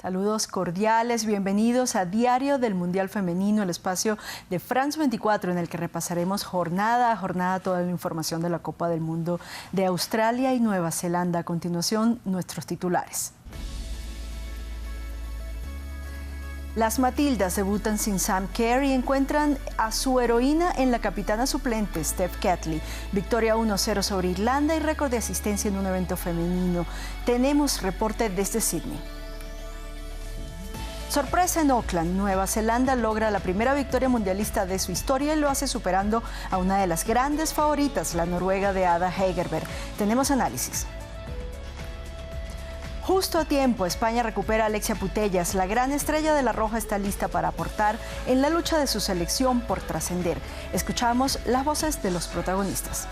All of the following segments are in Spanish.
Saludos cordiales, bienvenidos a Diario del Mundial Femenino, el espacio de France 24 en el que repasaremos jornada a jornada toda la información de la Copa del Mundo de Australia y Nueva Zelanda. A continuación, nuestros titulares. Las Matildas debutan sin Sam Kerr y encuentran a su heroína en la capitana suplente, Steph Catley. Victoria 1-0 sobre Irlanda y récord de asistencia en un evento femenino. Tenemos reporte desde Sydney. Sorpresa en Auckland, Nueva Zelanda logra la primera victoria mundialista de su historia y lo hace superando a una de las grandes favoritas, la noruega de Ada Hegerberg. Tenemos análisis. Justo a tiempo, España recupera a Alexia Putellas. La gran estrella de la Roja está lista para aportar en la lucha de su selección por trascender. Escuchamos las voces de los protagonistas.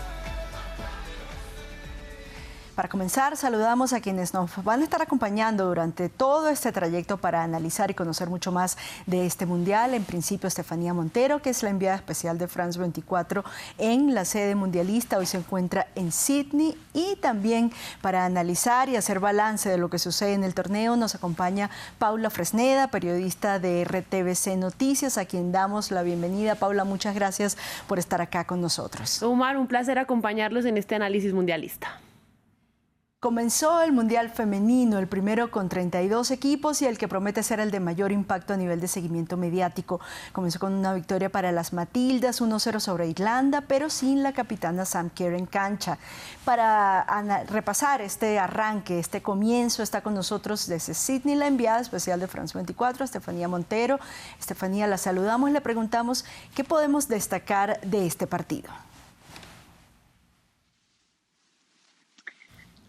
Para comenzar, saludamos a quienes nos van a estar acompañando durante todo este trayecto para analizar y conocer mucho más de este Mundial. En principio, Estefanía Montero, que es la enviada especial de France 24 en la sede mundialista. Hoy se encuentra en Sydney y también para analizar y hacer balance de lo que sucede en el torneo nos acompaña Paula Fresneda, periodista de RTVC Noticias, a quien damos la bienvenida. Paula, muchas gracias por estar acá con nosotros. Omar, un placer acompañarlos en este análisis mundialista. Comenzó el Mundial Femenino, el primero con 32 equipos y el que promete ser el de mayor impacto a nivel de seguimiento mediático. Comenzó con una victoria para las Matildas, 1-0 sobre Irlanda, pero sin la capitana Sam Kerr en cancha. Para repasar este arranque, este comienzo, está con nosotros desde Sydney la enviada especial de France 24, Estefanía Montero. Estefanía, la saludamos y le preguntamos qué podemos destacar de este partido.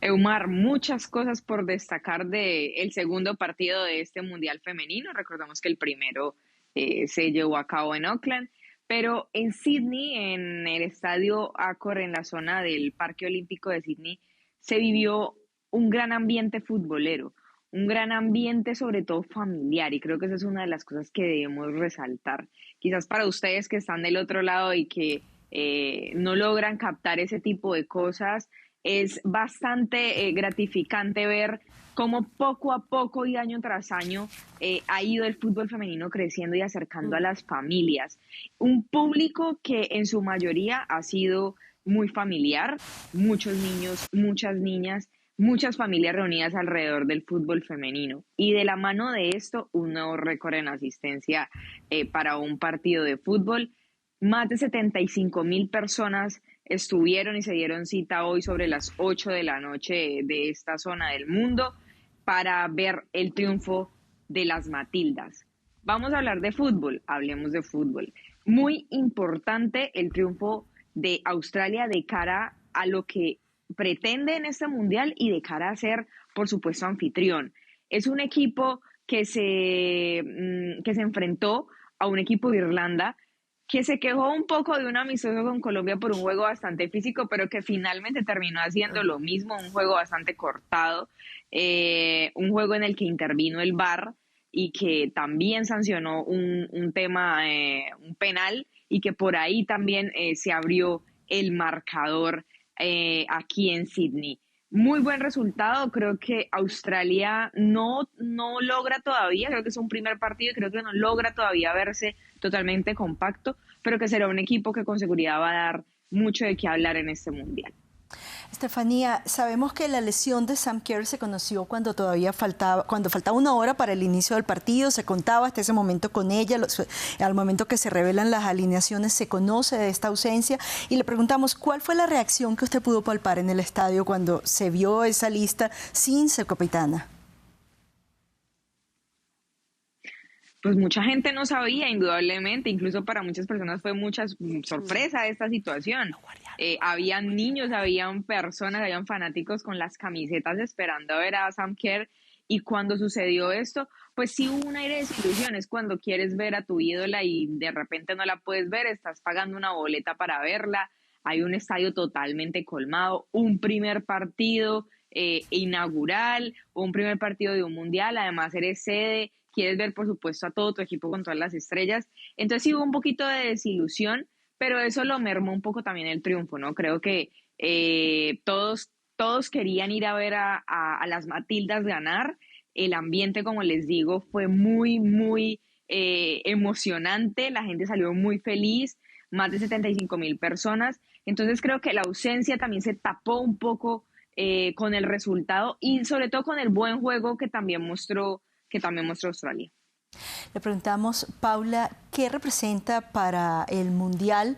Eumar, muchas cosas por destacar del segundo partido de este Mundial Femenino. Recordamos que el primero se llevó a cabo en Auckland, pero en Sydney, en el estadio Accor, en la zona del Parque Olímpico de Sydney, se vivió un gran ambiente futbolero, un gran ambiente sobre todo familiar, y creo que esa es una de las cosas que debemos resaltar. Quizás para ustedes que están del otro lado y que no logran captar ese tipo de cosas, es bastante gratificante ver cómo poco a poco y año tras año ha ido el fútbol femenino creciendo y acercando a las familias. Un público que en su mayoría ha sido muy familiar, muchos niños, muchas niñas, muchas familias reunidas alrededor del fútbol femenino. Y de la mano de esto, un nuevo récord en asistencia para un partido de fútbol. Más de 75,000 personas estuvieron y se dieron cita hoy sobre las 8 de la noche de esta zona del mundo para ver el triunfo de las Matildas. Vamos a hablar de fútbol, hablemos de fútbol. Muy importante el triunfo de Australia de cara a lo que pretende en este mundial y de cara a ser, por supuesto, anfitrión. Es un equipo que se enfrentó a un equipo de Irlanda que se quejó un poco de un amistoso con Colombia por un juego bastante físico, pero que finalmente terminó haciendo lo mismo, un juego bastante cortado, un juego en el que intervino el VAR y que también sancionó un tema, un penal, y que por ahí también se abrió el marcador aquí en Sydney. Muy buen resultado, creo que Australia no logra todavía, creo que es un primer partido y creo que no logra todavía verse totalmente compacto, pero que será un equipo que con seguridad va a dar mucho de qué hablar en este Mundial. Estefanía, sabemos que la lesión de Sam Kerr se conoció cuando faltaba una hora para el inicio del partido, se contaba hasta ese momento con ella, al momento que se revelan las alineaciones se conoce de esta ausencia y le preguntamos cuál fue la reacción que usted pudo palpar en el estadio cuando se vio esa lista sin su capitana. Pues mucha gente no sabía, indudablemente, incluso para muchas personas fue mucha sorpresa esta situación. Habían niños, habían personas, habían fanáticos con las camisetas esperando a ver a Sam Kerr, y cuando sucedió esto, pues sí hubo un aire de desilusión. Es cuando quieres ver a tu ídola y de repente no la puedes ver, estás pagando una boleta para verla, hay un estadio totalmente colmado, un primer partido inaugural, un primer partido de un mundial, además eres sede, quieres ver por supuesto a todo tu equipo con todas las estrellas, entonces sí hubo un poquito de desilusión, pero eso lo mermó un poco también el triunfo, ¿no? Creo que todos querían ir a ver a las Matildas ganar, El ambiente, como les digo, fue muy, muy emocionante. La gente salió muy feliz, más de 75.000 personas. Entonces creo que la ausencia también se tapó un poco con el resultado y sobre todo con el buen juego que también mostró Australia. Le preguntamos, Paula, ¿qué representa para el Mundial,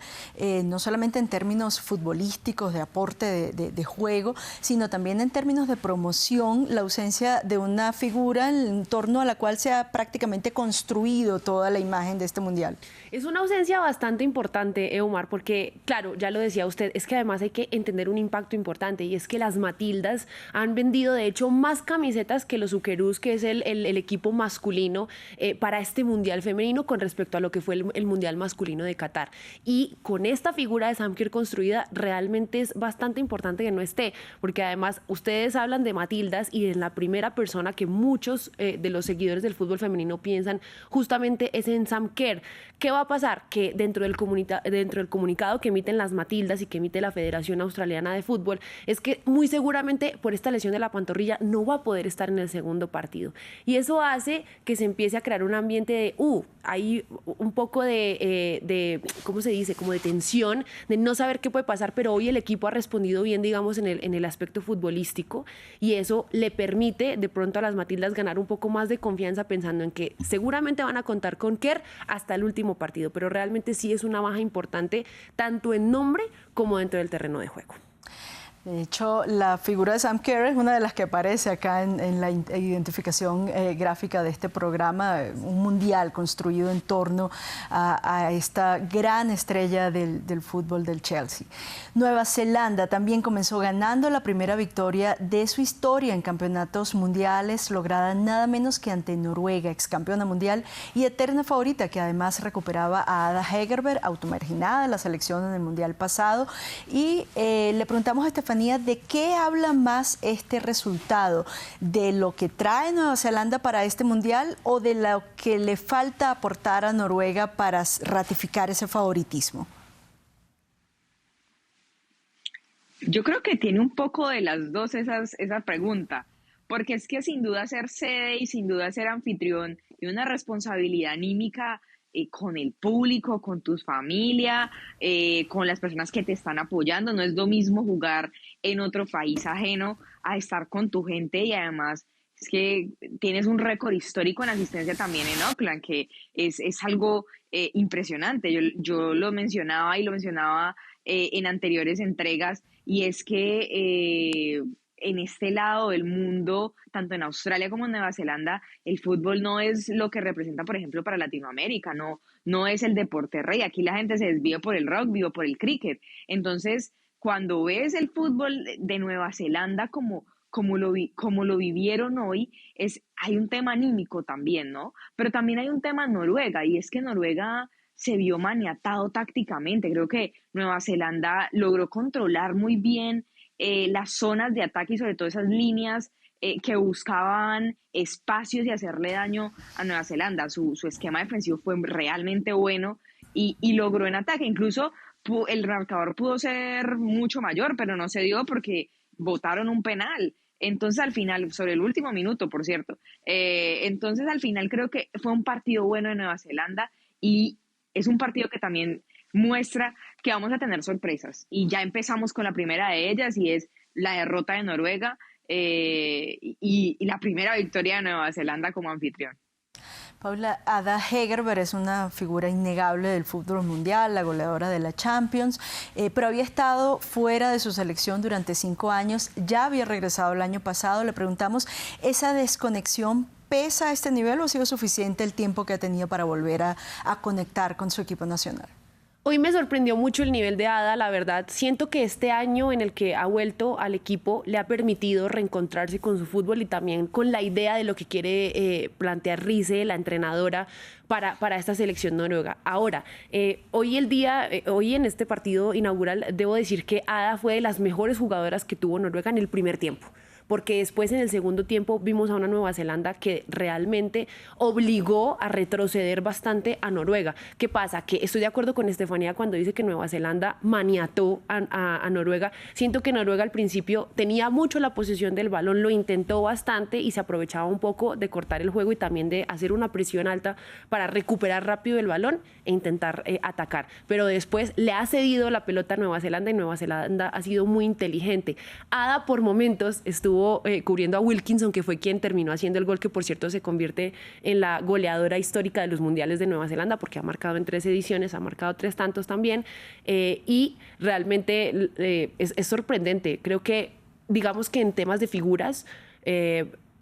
no solamente en términos futbolísticos, de aporte de juego, sino también en términos de promoción, la ausencia de una figura en torno a la cual se ha prácticamente construido toda la imagen de este Mundial? Es una ausencia bastante importante, Eumar, porque, claro, ya lo decía usted, es que además hay que entender un impacto importante, y es que las Matildas han vendido, de hecho, más camisetas que los Socceroos, que es el equipo masculino, para este Mundial femenino con respecto a lo que fue el Mundial masculino de Qatar. Y con esta figura de Sam Kerr construida, realmente es bastante importante que no esté, porque además ustedes hablan de Matildas y de la primera persona que muchos de los seguidores del fútbol femenino piensan justamente es en Sam Kerr. ¿Qué va a pasar? Que dentro del comunicado que emiten las Matildas y que emite la Federación Australiana de Fútbol, es que muy seguramente por esta lesión de la pantorrilla no va a poder estar en el segundo partido. Y eso hace que se empiece a crear un ambiente de, hay un poco de ¿cómo se dice? Como de tensión, de no saber qué puede pasar, pero hoy el equipo ha respondido bien, digamos, en el aspecto futbolístico, y eso le permite de pronto a las Matildas ganar un poco más de confianza, pensando en que seguramente van a contar con Kerr hasta el último partido, pero realmente sí es una baja importante, tanto en nombre como dentro del terreno de juego. De hecho, la figura de Sam Kerr es una de las que aparece acá en la identificación gráfica de este programa, un mundial construido en torno a esta gran estrella del fútbol del Chelsea. Nueva Zelanda también comenzó ganando la primera victoria de su historia en campeonatos mundiales, lograda nada menos que ante Noruega, excampeona mundial y eterna favorita, que además recuperaba a Ada Hegerberg, automarginada de la selección en el mundial pasado. Y le preguntamos a Estefanía, ¿de qué habla más este resultado? ¿De lo que trae Nueva Zelanda para este mundial o de lo que le falta aportar a Noruega para ratificar ese favoritismo? Yo creo que tiene un poco de las dos esa pregunta, porque es que sin duda ser sede y sin duda ser anfitrión tiene una responsabilidad anímica con el público, con tu familia, con las personas que te están apoyando. No es lo mismo jugar en otro país ajeno a estar con tu gente, y además es que tienes un récord histórico en asistencia también en Auckland, que es algo impresionante. Yo lo mencionaba en anteriores entregas, y es que en este lado del mundo, tanto en Australia como en Nueva Zelanda, el fútbol no es lo que representa, por ejemplo, para Latinoamérica, no es el deporte rey. Aquí la gente se desvía por el rugby o por el cricket. Entonces, cuando ves el fútbol de Nueva Zelanda como lo vivieron hoy, hay un tema anímico también, ¿no? Pero también hay un tema Noruega, y es que Noruega se vio maniatado tácticamente. Creo que Nueva Zelanda logró controlar muy bien las zonas de ataque y sobre todo esas líneas que buscaban espacios y hacerle daño a Nueva Zelanda. Su esquema defensivo fue realmente bueno y logró en ataque. Incluso el marcador pudo ser mucho mayor, pero no se dio porque botaron un penal. Entonces al final, sobre el último minuto, por cierto, entonces al final creo que fue un partido bueno de Nueva Zelanda, y es un partido que también muestra que vamos a tener sorpresas. Y ya empezamos con la primera de ellas, y es la derrota de Noruega y la primera victoria de Nueva Zelanda como anfitrión. Paula, Ada Hegerberg es una figura innegable del fútbol mundial, la goleadora de la Champions, pero había estado fuera de su selección durante 5 años, ya había regresado el año pasado. Le preguntamos, ¿esa desconexión pesa a este nivel o ha sido suficiente el tiempo que ha tenido para volver a conectar con su equipo nacional? Hoy me sorprendió mucho el nivel de Ada, la verdad. Siento que este año en el que ha vuelto al equipo le ha permitido reencontrarse con su fútbol y también con la idea de lo que quiere plantear Riise, la entrenadora, para esta selección noruega. Ahora, hoy en este partido inaugural, debo decir que Ada fue de las mejores jugadoras que tuvo Noruega en el primer tiempo. porque después en el segundo tiempo vimos a una Nueva Zelanda que realmente obligó a retroceder bastante a Noruega. ¿Qué pasa? Que estoy de acuerdo con Estefanía cuando dice que Nueva Zelanda maniató a Noruega. Siento que Noruega al principio tenía mucho la posesión del balón, lo intentó bastante y se aprovechaba un poco de cortar el juego y también de hacer una presión alta para recuperar rápido el balón e intentar atacar. Pero después le ha cedido la pelota a Nueva Zelanda y Nueva Zelanda ha sido muy inteligente. Ada por momentos estuvo cubriendo a Wilkinson, que fue quien terminó haciendo el gol, que por cierto se convierte en la goleadora histórica de los mundiales de Nueva Zelanda, porque ha marcado en 3 ediciones, ha marcado 3 tantos también, y realmente es sorprendente. Creo que, digamos que en temas de figuras,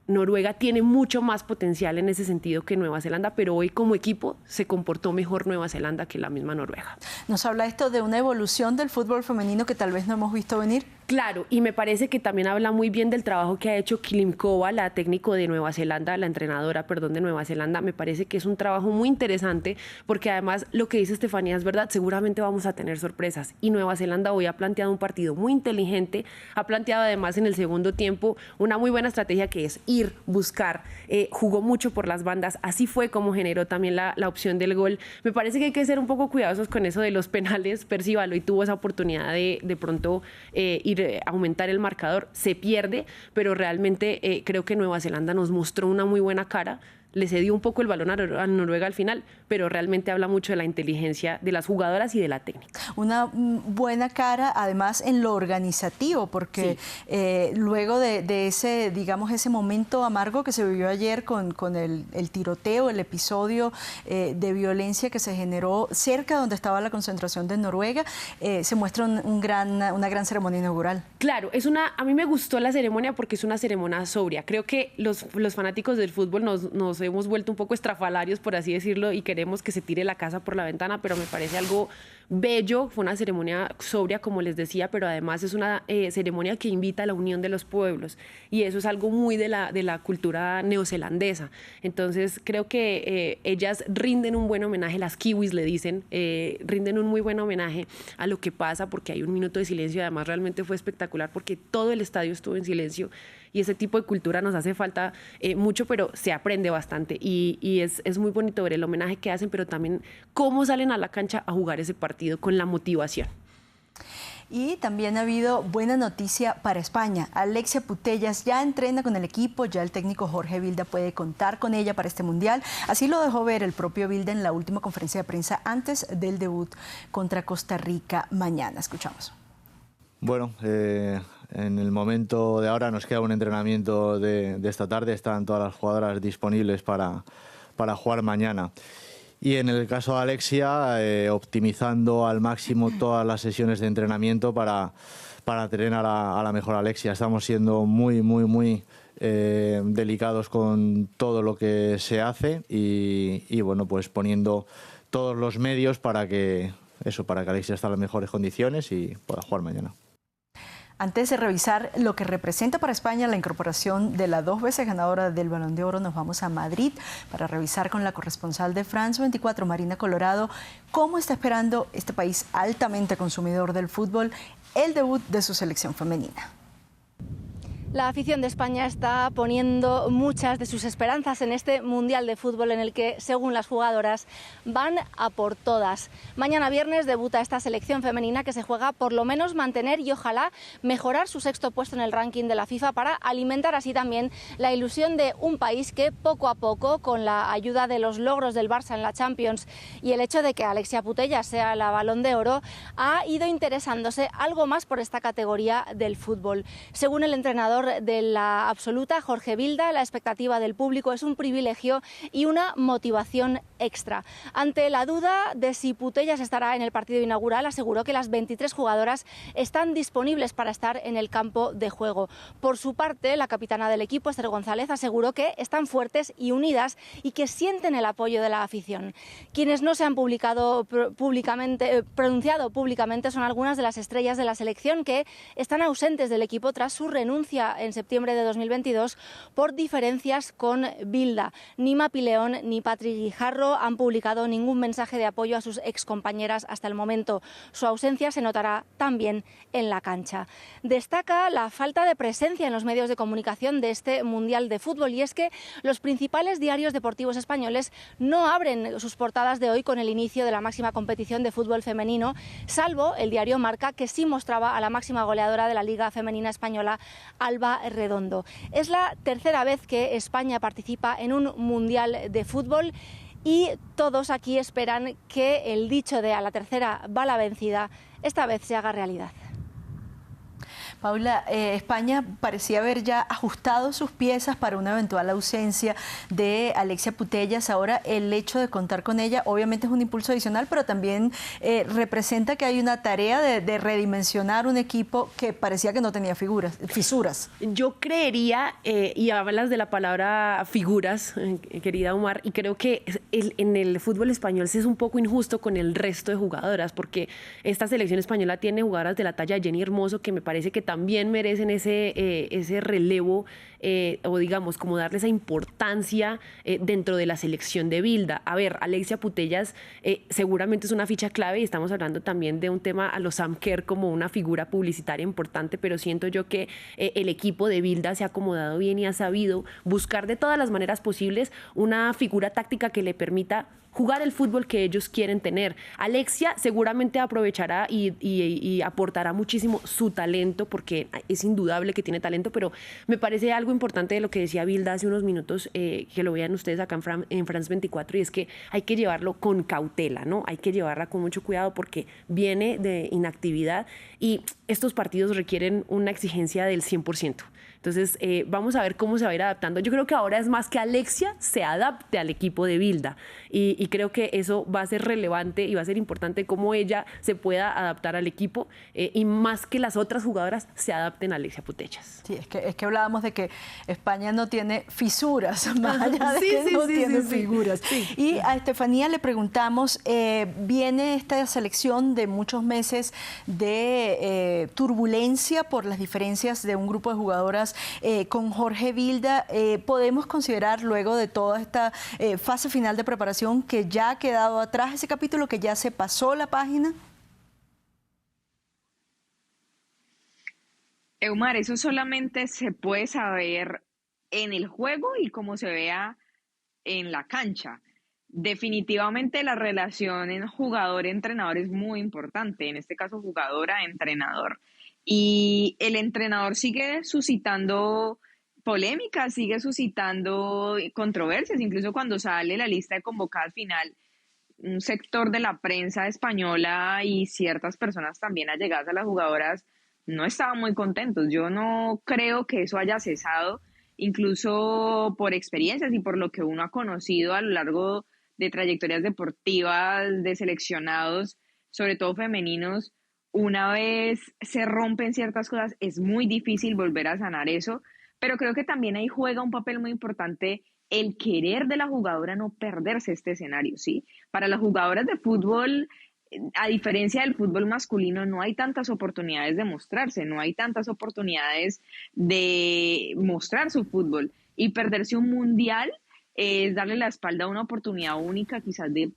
Noruega tiene mucho más potencial en ese sentido que Nueva Zelanda, pero hoy como equipo se comportó mejor Nueva Zelanda que la misma Noruega. ¿Nos habla esto de una evolución del fútbol femenino que tal vez no hemos visto venir? Claro, y me parece que también habla muy bien del trabajo que ha hecho Klimkova, la técnico de Nueva Zelanda, la entrenadora, perdón, de Nueva Zelanda. Me parece que es un trabajo muy interesante porque además lo que dice Estefanía es verdad, seguramente vamos a tener sorpresas. Y Nueva Zelanda hoy ha planteado un partido muy inteligente, ha planteado además en el segundo tiempo una muy buena estrategia que es ir, buscar, jugó mucho por las bandas, así fue como generó también la opción del gol. Me parece que hay que ser un poco cuidadosos con eso de los penales. Percíbalo y tuvo esa oportunidad de pronto ir aumentar el marcador, se pierde, pero realmente creo que Nueva Zelanda nos mostró una muy buena cara, le cedió un poco el balón a Noruega al final, pero realmente habla mucho de la inteligencia de las jugadoras y de la técnica. Una buena cara, además, en lo organizativo, porque sí, luego de ese, digamos, ese momento amargo que se vivió ayer con el tiroteo, el episodio de violencia que se generó cerca donde estaba la concentración de Noruega, se muestra una gran ceremonia inaugural. Claro, a mí me gustó la ceremonia porque es una ceremonia sobria. Creo que los fanáticos del fútbol nos hemos vuelto un poco estrafalarios, por así decirlo, y queremos que se tire la casa por la ventana, pero me parece algo bello. Fue una ceremonia sobria, como les decía, pero además es una ceremonia que invita a la unión de los pueblos, y eso es algo muy de la cultura neozelandesa. Entonces creo que ellas rinden un buen homenaje, las kiwis le dicen, rinden un muy buen homenaje a lo que pasa, porque hay un minuto de silencio. Además realmente fue espectacular porque todo el estadio estuvo en silencio, y ese tipo de cultura nos hace falta mucho, pero se aprende bastante, y es muy bonito ver el homenaje que hacen, pero también cómo salen a la cancha a jugar ese partido con la motivación. Y también ha habido buena noticia para España. Alexia Putellas ya entrena con el equipo, ya el técnico Jorge Vilda puede contar con ella para este Mundial. Así lo dejó ver el propio Vilda en la última conferencia de prensa antes del debut contra Costa Rica mañana. Escuchamos. Bueno, en el momento de ahora nos queda un entrenamiento de esta tarde. Están todas las jugadoras disponibles para jugar mañana. Y en el caso de Alexia, optimizando al máximo todas las sesiones de entrenamiento para tener a la mejor Alexia. Estamos siendo muy delicados con todo lo que se hace y bueno, pues poniendo todos los medios para que Alexia esté en las mejores condiciones y pueda jugar mañana. Antes de revisar lo que representa para España la incorporación de la 2 veces ganadora del Balón de Oro, nos vamos a Madrid para revisar con la corresponsal de France 24, Marina Colorado, cómo está esperando este país altamente consumidor del fútbol el debut de su selección femenina. La afición de España está poniendo muchas de sus esperanzas en este Mundial de Fútbol en el que, según las jugadoras, van a por todas. Mañana viernes debuta esta selección femenina que se juega por lo menos mantener y ojalá mejorar su 6º puesto en el ranking de la FIFA para alimentar así también la ilusión de un país que poco a poco, con la ayuda de los logros del Barça en la Champions y el hecho de que Alexia Putellas sea la Balón de Oro, ha ido interesándose algo más por esta categoría del fútbol. Según el entrenador de la absoluta, Jorge Vilda, la expectativa del público es un privilegio y una motivación extra. Ante la duda de si Putellas estará en el partido inaugural, aseguró que las 23 jugadoras están disponibles para estar en el campo de juego. Por su parte, la capitana del equipo, Esther González, aseguró que están fuertes y unidas y que sienten el apoyo de la afición. Quienes no se han pronunciado públicamente son algunas de las estrellas de la selección que están ausentes del equipo tras su renuncia Francia en septiembre de 2022 por diferencias con Bilda. Ni Mapi León ni Patrick Guijarro han publicado ningún mensaje de apoyo a sus excompañeras hasta el momento. Su ausencia se notará también en la cancha. Destaca la falta de presencia en los medios de comunicación de este Mundial de Fútbol, y es que los principales diarios deportivos españoles no abren sus portadas de hoy con el inicio de la máxima competición de fútbol femenino, salvo el diario Marca, que sí mostraba a la máxima goleadora de la Liga Femenina Española, Alba Redondo. Es la tercera vez que España participa en un Mundial de Fútbol y todos aquí esperan que el dicho de "a la tercera va la vencida" esta vez se haga realidad. Paula, España parecía haber ya ajustado sus piezas para una eventual ausencia de Alexia Putellas. Ahora el hecho de contar con ella obviamente es un impulso adicional, pero también representa que hay una tarea de redimensionar un equipo que parecía que no tenía fisuras. Yo creería, y hablas de la palabra figuras, querida Omar, y creo que en el fútbol español se es un poco injusto con el resto de jugadoras, porque esta selección española tiene jugadoras de la talla de Jenny Hermoso, que me parece que también merecen ese relevo, o digamos, como darle esa importancia dentro de la selección de Bilda. A ver, Alexia Putellas seguramente es una ficha clave, y estamos hablando también de un tema a los Sam Kerr como una figura publicitaria importante, pero siento yo que el equipo de Bilda se ha acomodado bien y ha sabido buscar de todas las maneras posibles una figura táctica que le permita jugar el fútbol que ellos quieren tener. Alexia seguramente aprovechará y aportará muchísimo su talento, porque es indudable que tiene talento, pero me parece algo importante de lo que decía Bilda hace unos minutos, que lo vean ustedes acá en France 24, y es que hay que llevarlo con cautela, ¿no? Hay que llevarla con mucho cuidado porque viene de inactividad y estos partidos requieren una exigencia del 100%. Entonces, vamos a ver cómo se va a ir adaptando. Yo creo que ahora es más que Alexia se adapte al equipo de Bilda, y creo que eso va a ser relevante y va a ser importante cómo ella se pueda adaptar al equipo, y más que las otras jugadoras se adapten a Alexia Putellas. Sí, es que hablábamos de que España no tiene fisuras, más allá de que no tiene figuras. Sí. Y a Estefanía le preguntamos, viene esta selección de muchos meses de turbulencia por las diferencias de un grupo de jugadoras con Jorge Bilda. ¿Podemos considerar, luego de toda esta fase final de preparación, que ya ha quedado atrás ese capítulo, que ya se pasó la página? Eumar, eso solamente se puede saber en el juego y cómo se vea en la cancha. Definitivamente la relación en jugador-entrenador es muy importante, en este caso jugadora-entrenador. Y el entrenador sigue suscitando polémicas, sigue suscitando controversias, incluso cuando sale la lista de convocadas final, un sector de la prensa española y ciertas personas también allegadas a las jugadoras no estaban muy contentos. Yo no creo que eso haya cesado, incluso por experiencias y por lo que uno ha conocido a lo largo de trayectorias deportivas de seleccionados, sobre todo femeninos. Una vez se rompen ciertas cosas, es muy difícil volver a sanar eso, pero creo que también ahí juega un papel muy importante el querer de la jugadora no perderse este escenario, ¿sí? Para las jugadoras de fútbol, a diferencia del fútbol masculino, no hay tantas oportunidades de mostrarse, no hay tantas oportunidades de mostrar su fútbol, y perderse un mundial es darle la espalda a una oportunidad única, quizás de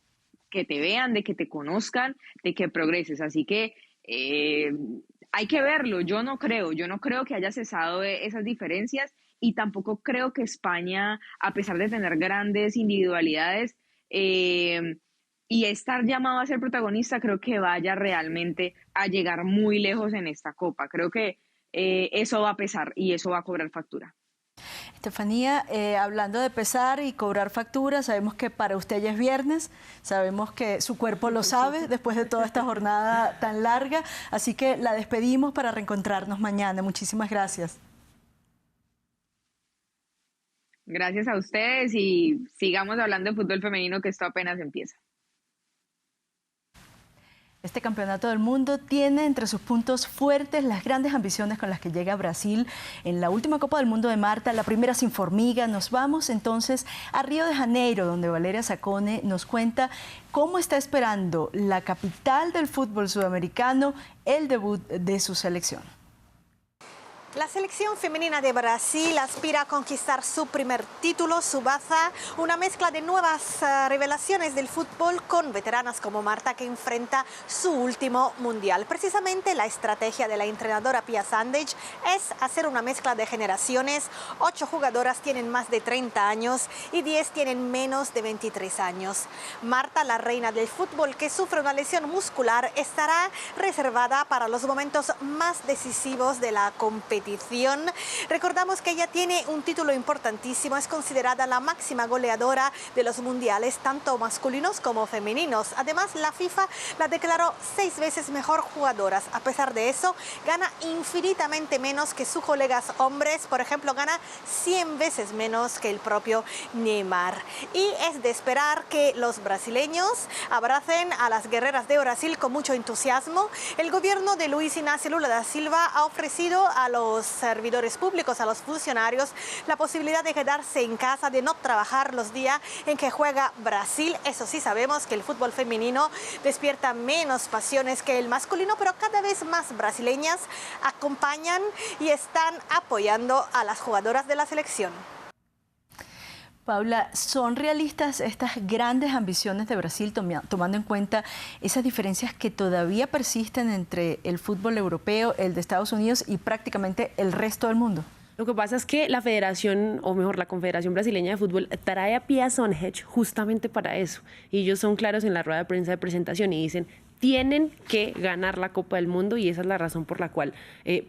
que te vean, de que te conozcan, de que progreses. Así que hay que verlo. Yo no creo que haya cesado esas diferencias, y tampoco creo que España, a pesar de tener grandes individualidades y estar llamado a ser protagonista, creo que vaya realmente a llegar muy lejos en esta Copa. Creo que eso va a pesar y eso va a cobrar factura. Estefanía, hablando de pesar y cobrar factura, sabemos que para usted ya es viernes, sabemos que su cuerpo lo sabe después de toda esta jornada tan larga, así que la despedimos para reencontrarnos mañana. Muchísimas gracias. Gracias a ustedes, y sigamos hablando de fútbol femenino, que esto apenas empieza. Este campeonato del mundo tiene entre sus puntos fuertes las grandes ambiciones con las que llega Brasil en la última Copa del Mundo de Marta, la primera sin formiga. Nos vamos entonces a Río de Janeiro, donde Valeria Zacone nos cuenta cómo está esperando la capital del fútbol sudamericano el debut de su selección. La selección femenina de Brasil aspira a conquistar su primer título, su baza, una mezcla de nuevas revelaciones del fútbol con veteranas como Marta, que enfrenta su último mundial. Precisamente la estrategia de la entrenadora Pia Sandhage es hacer una mezcla de generaciones. 8 jugadoras tienen más de 30 años y 10 tienen menos de 23 años. Marta, la reina del fútbol que sufre una lesión muscular, estará reservada para los momentos más decisivos de la competición. Recordamos que ella tiene un título importantísimo, es considerada la máxima goleadora de los mundiales, tanto masculinos como femeninos. Además, la FIFA la declaró 6 veces mejor jugadora. A pesar de eso, gana infinitamente menos que sus colegas hombres. Por ejemplo, gana 100 veces menos que el propio Neymar. Y es de esperar que los brasileños abracen a las guerreras de Brasil con mucho entusiasmo. El gobierno de Luis Inácio Lula da Silva ha ofrecido a los servidores públicos, a los funcionarios, la posibilidad de quedarse en casa, de no trabajar los días en que juega Brasil. Eso sí, sabemos que el fútbol femenino despierta menos pasiones que el masculino, pero cada vez más brasileñas acompañan y están apoyando a las jugadoras de la selección. Paula, ¿son realistas estas grandes ambiciones de Brasil tomando en cuenta esas diferencias que todavía persisten entre el fútbol europeo, el de Estados Unidos y prácticamente el resto del mundo? Lo que pasa es que la federación, o mejor, la Confederación Brasileña de Fútbol, trae a Pia Sandhage justamente para eso. Y ellos son claros en la rueda de prensa de presentación y dicen: tienen que ganar la Copa del Mundo, y esa es la razón por la cual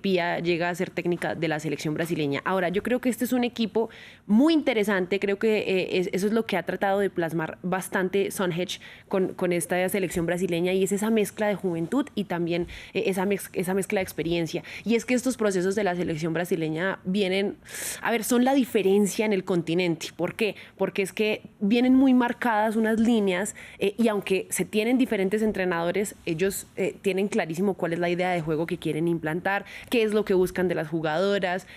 Pia llega a ser técnica de la selección brasileña. Ahora, yo creo que este es un equipo muy interesante, creo que eso es lo que ha tratado de plasmar bastante Sandhage con esta selección brasileña, y es esa mezcla de juventud y también esa mezcla de experiencia. Y es que estos procesos de la selección brasileña vienen, son la diferencia en el continente. ¿Por qué? Porque es que vienen muy marcadas unas líneas y aunque se tienen diferentes entrenadores, ellos tienen clarísimo cuál es la idea de juego que quieren implantar, qué es lo que buscan de las jugadoras,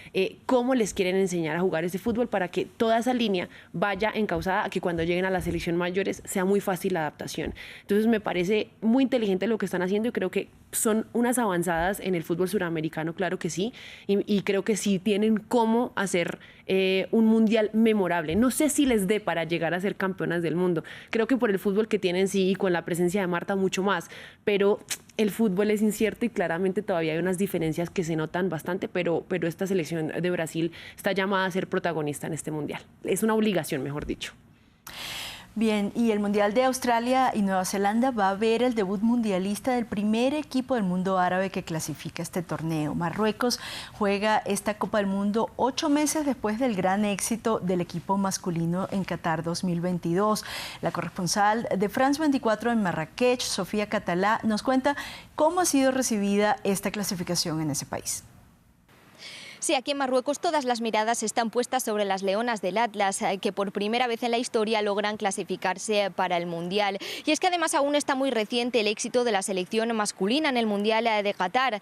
cómo les quieren enseñar a jugar ese fútbol para que toda esa línea vaya encauzada a que cuando lleguen a la selección mayores sea muy fácil la adaptación. Entonces me parece muy inteligente lo que están haciendo y creo que son unas avanzadas en el fútbol suramericano, claro que sí, y creo que sí tienen cómo hacer un mundial memorable. No sé si les dé para llegar a ser campeonas del mundo. Creo que por el fútbol que tienen sí, y con la presencia de Marta mucho más, pero el fútbol es incierto y claramente todavía hay unas diferencias que se notan bastante, pero esta selección de Brasil está llamada a ser protagonista en este mundial. Es una obligación, mejor dicho. Bien, y el Mundial de Australia y Nueva Zelanda va a ver el debut mundialista del primer equipo del mundo árabe que clasifica este torneo. Marruecos juega esta Copa del Mundo 8 meses después del gran éxito del equipo masculino en Qatar 2022. La corresponsal de France 24 en Marrakech, Sofía Catalá, nos cuenta cómo ha sido recibida esta clasificación en ese país. Sí, aquí en Marruecos todas las miradas están puestas sobre las leonas del Atlas, que por primera vez en la historia logran clasificarse para el Mundial. Y es que además aún está muy reciente el éxito de la selección masculina en el Mundial de Qatar.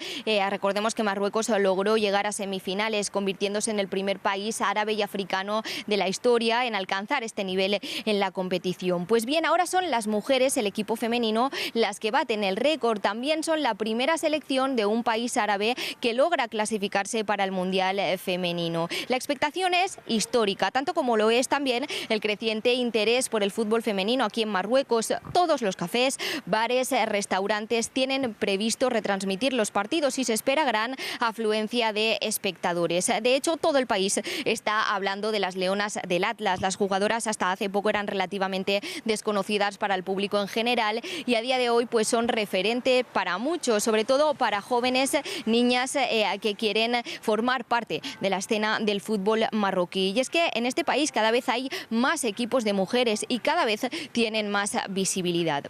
Recordemos que Marruecos logró llegar a semifinales, convirtiéndose en el primer país árabe y africano de la historia en alcanzar este nivel en la competición. Pues bien, ahora son las mujeres, el equipo femenino, las que baten el récord. También son la primera selección de un país árabe que logra clasificarse para el Mundial femenino. La expectación es histórica, tanto como lo es también el creciente interés por el fútbol femenino aquí en Marruecos. Todos los cafés, bares, restaurantes tienen previsto retransmitir los partidos y se espera gran afluencia de espectadores. De hecho, todo el país está hablando de las leonas del Atlas. Las jugadoras hasta hace poco eran relativamente desconocidas para el público en general y a día de hoy pues son referente para muchos, sobre todo para jóvenes, niñas que quieren formar parte de la escena del fútbol marroquí. Y es que en este país cada vez hay más equipos de mujeres y cada vez tienen más visibilidad.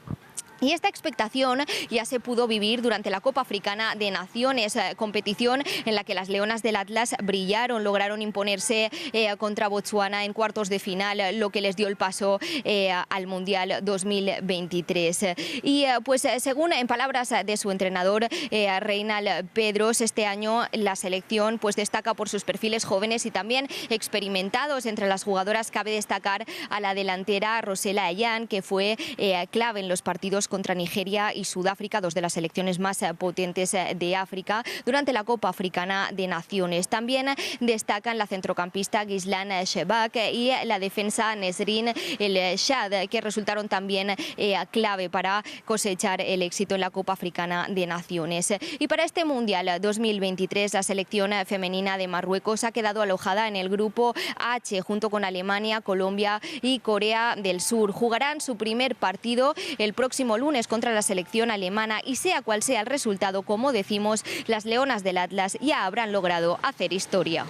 Y esta expectación ya se pudo vivir durante la Copa Africana de Naciones, competición en la que las leonas del Atlas brillaron, lograron imponerse contra Botsuana en cuartos de final, lo que les dio el paso al Mundial 2023. Y pues según en palabras de su entrenador Reinald Pedros, este año la selección pues destaca por sus perfiles jóvenes y también experimentados. Entre las jugadoras cabe destacar a la delantera Rosela Ayán, que fue clave en los partidos contra Nigeria y Sudáfrica, dos de las selecciones más potentes de África, durante la Copa Africana de Naciones. También destacan la centrocampista Gislan Shebak y la defensa Nesrin El Shad, que resultaron también clave para cosechar el éxito en la Copa Africana de Naciones. Y para este Mundial 2023, la selección femenina de Marruecos ha quedado alojada en el grupo H junto con Alemania, Colombia y Corea del Sur. Jugarán su primer partido el próximo lunes contra la selección alemana y sea cual sea el resultado, como decimos, las Leonas del Atlas ya habrán logrado hacer historia.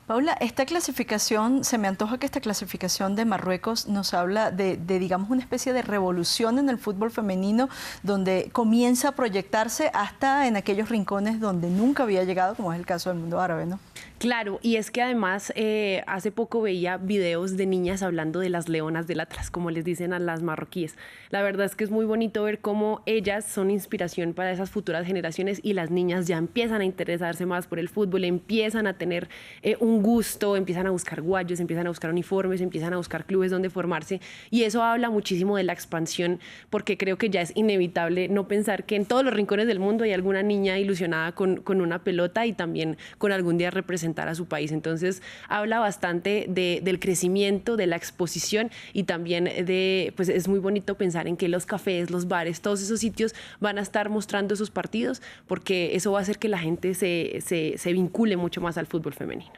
Paula, esta clasificación, se me antoja que esta clasificación de Marruecos nos habla de, digamos, una especie de revolución en el fútbol femenino, donde comienza a proyectarse hasta en aquellos rincones donde nunca había llegado, como es el caso del mundo árabe, ¿no? Claro, y es que además hace poco veía videos de niñas hablando de las leonas del Atlas, como les dicen a las marroquíes. La verdad es que es muy bonito ver cómo ellas son inspiración para esas futuras generaciones y las niñas ya empiezan a interesarse más por el fútbol, empiezan a tener un gusto, empiezan a buscar guayos, empiezan a buscar uniformes, empiezan a buscar clubes donde formarse, y eso habla muchísimo de la expansión, porque creo que ya es inevitable no pensar que en todos los rincones del mundo hay alguna niña ilusionada con una pelota y también con algún día representar a su país. Entonces habla bastante del crecimiento, de la exposición, y también pues es muy bonito pensar en que los cafés, los bares, todos esos sitios van a estar mostrando esos partidos, porque eso va a hacer que la gente se vincule mucho más al fútbol femenino.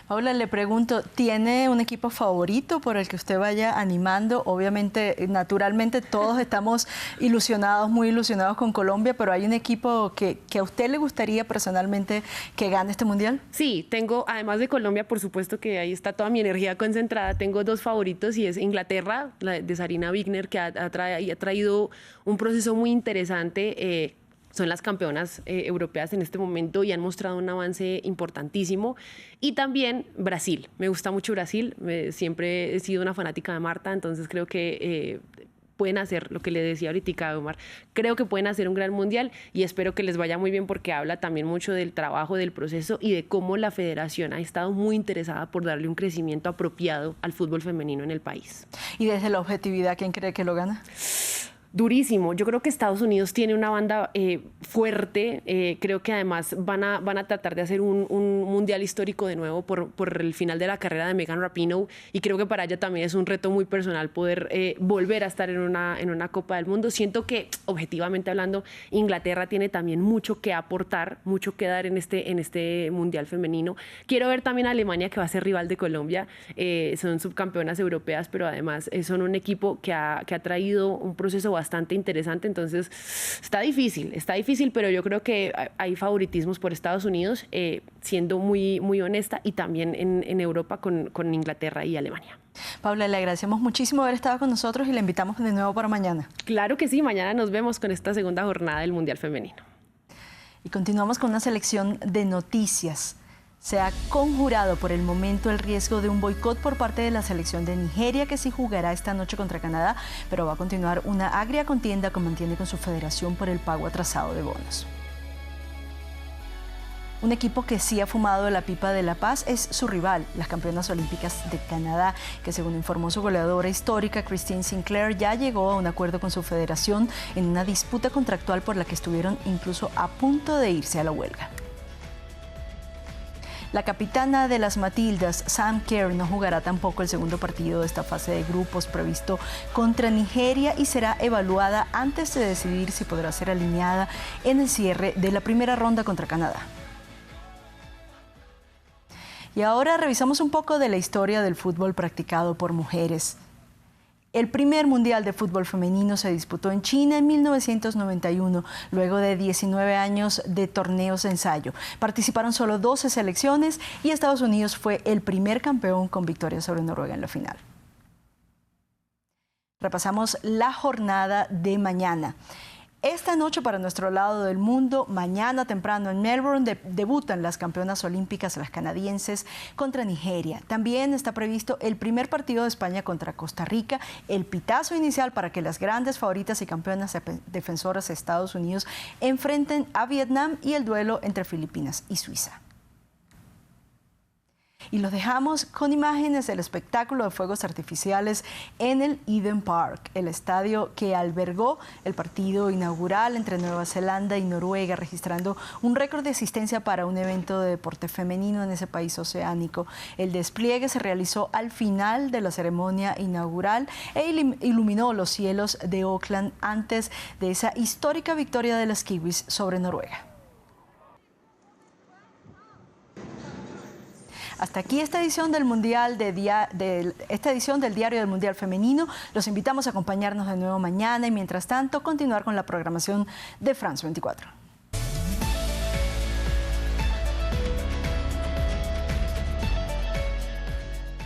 Paula, le pregunto, ¿tiene un equipo favorito por el que usted vaya animando? Obviamente, naturalmente, todos estamos ilusionados, muy ilusionados con Colombia, pero ¿hay un equipo que a usted le gustaría personalmente que gane este Mundial? Sí, tengo, además de Colombia, por supuesto que ahí está toda mi energía concentrada, tengo dos favoritos, y es Inglaterra, la de Sarina Wigner, que ha traído un proceso muy interesante. Son las campeonas europeas en este momento y han mostrado un avance importantísimo. Y también Brasil. Me gusta mucho Brasil. Siempre he sido una fanática de Marta, entonces creo que pueden hacer lo que le decía ahorita, Omar. Creo que pueden hacer un gran mundial y espero que les vaya muy bien, porque habla también mucho del trabajo, del proceso y de cómo la federación ha estado muy interesada por darle un crecimiento apropiado al fútbol femenino en el país. Y desde la objetividad, ¿quién cree que lo gana? Durísimo. Yo creo que Estados Unidos tiene una banda fuerte. Creo que además van a tratar de hacer un mundial histórico de nuevo por el final de la carrera de Megan Rapinoe, y creo que para ella también es un reto muy personal poder volver a estar en una Copa del Mundo. Siento que, objetivamente hablando, Inglaterra tiene también mucho que aportar, mucho que dar en este mundial femenino. Quiero ver también a Alemania, que va a ser rival de Colombia. Son subcampeonas europeas, pero además son un equipo que ha traído un proceso bastante interesante. Entonces está difícil, pero yo creo que hay favoritismos por Estados Unidos, siendo muy, muy honesta, y también en Europa con Inglaterra y Alemania. Paula, le agradecemos muchísimo haber estado con nosotros y le invitamos de nuevo para mañana. Claro que sí, mañana nos vemos con esta segunda jornada del Mundial Femenino. Y continuamos con una selección de noticias. Se ha conjurado por el momento el riesgo de un boicot por parte de la selección de Nigeria, que sí jugará esta noche contra Canadá, pero va a continuar una agria contienda que mantiene con su federación por el pago atrasado de bonos. Un equipo que sí ha fumado la pipa de la paz es su rival, las campeonas olímpicas de Canadá, que según informó su goleadora histórica, Christine Sinclair, ya llegó a un acuerdo con su federación en una disputa contractual por la que estuvieron incluso a punto de irse a la huelga. La capitana de las Matildas, Sam Kerr, no jugará tampoco el segundo partido de esta fase de grupos previsto contra Nigeria y será evaluada antes de decidir si podrá ser alineada en el cierre de la primera ronda contra Canadá. Y ahora revisamos un poco de la historia del fútbol practicado por mujeres. El primer Mundial de Fútbol Femenino se disputó en China en 1991, luego de 19 años de torneos de ensayo. Participaron solo 12 selecciones y Estados Unidos fue el primer campeón con victoria sobre Noruega en la final. Repasamos la jornada de mañana. Esta noche, para nuestro lado del mundo, mañana temprano en Melbourne debutan las campeonas olímpicas, las canadienses, contra Nigeria. También está previsto el primer partido de España contra Costa Rica, el pitazo inicial para que las grandes favoritas y campeonas defensoras de Estados Unidos enfrenten a Vietnam, y el duelo entre Filipinas y Suiza. y los dejamos con imágenes del espectáculo de fuegos artificiales en el Eden Park, el estadio que albergó el partido inaugural entre Nueva Zelanda y Noruega, registrando un récord de asistencia para un evento de deporte femenino en ese país oceánico. El despliegue se realizó al final de la ceremonia inaugural e iluminó los cielos de Auckland antes de esa histórica victoria de las Kiwis sobre Noruega. Hasta aquí esta edición del Diario del Mundial Femenino. Los invitamos a acompañarnos de nuevo mañana y mientras tanto continuar con la programación de France 24.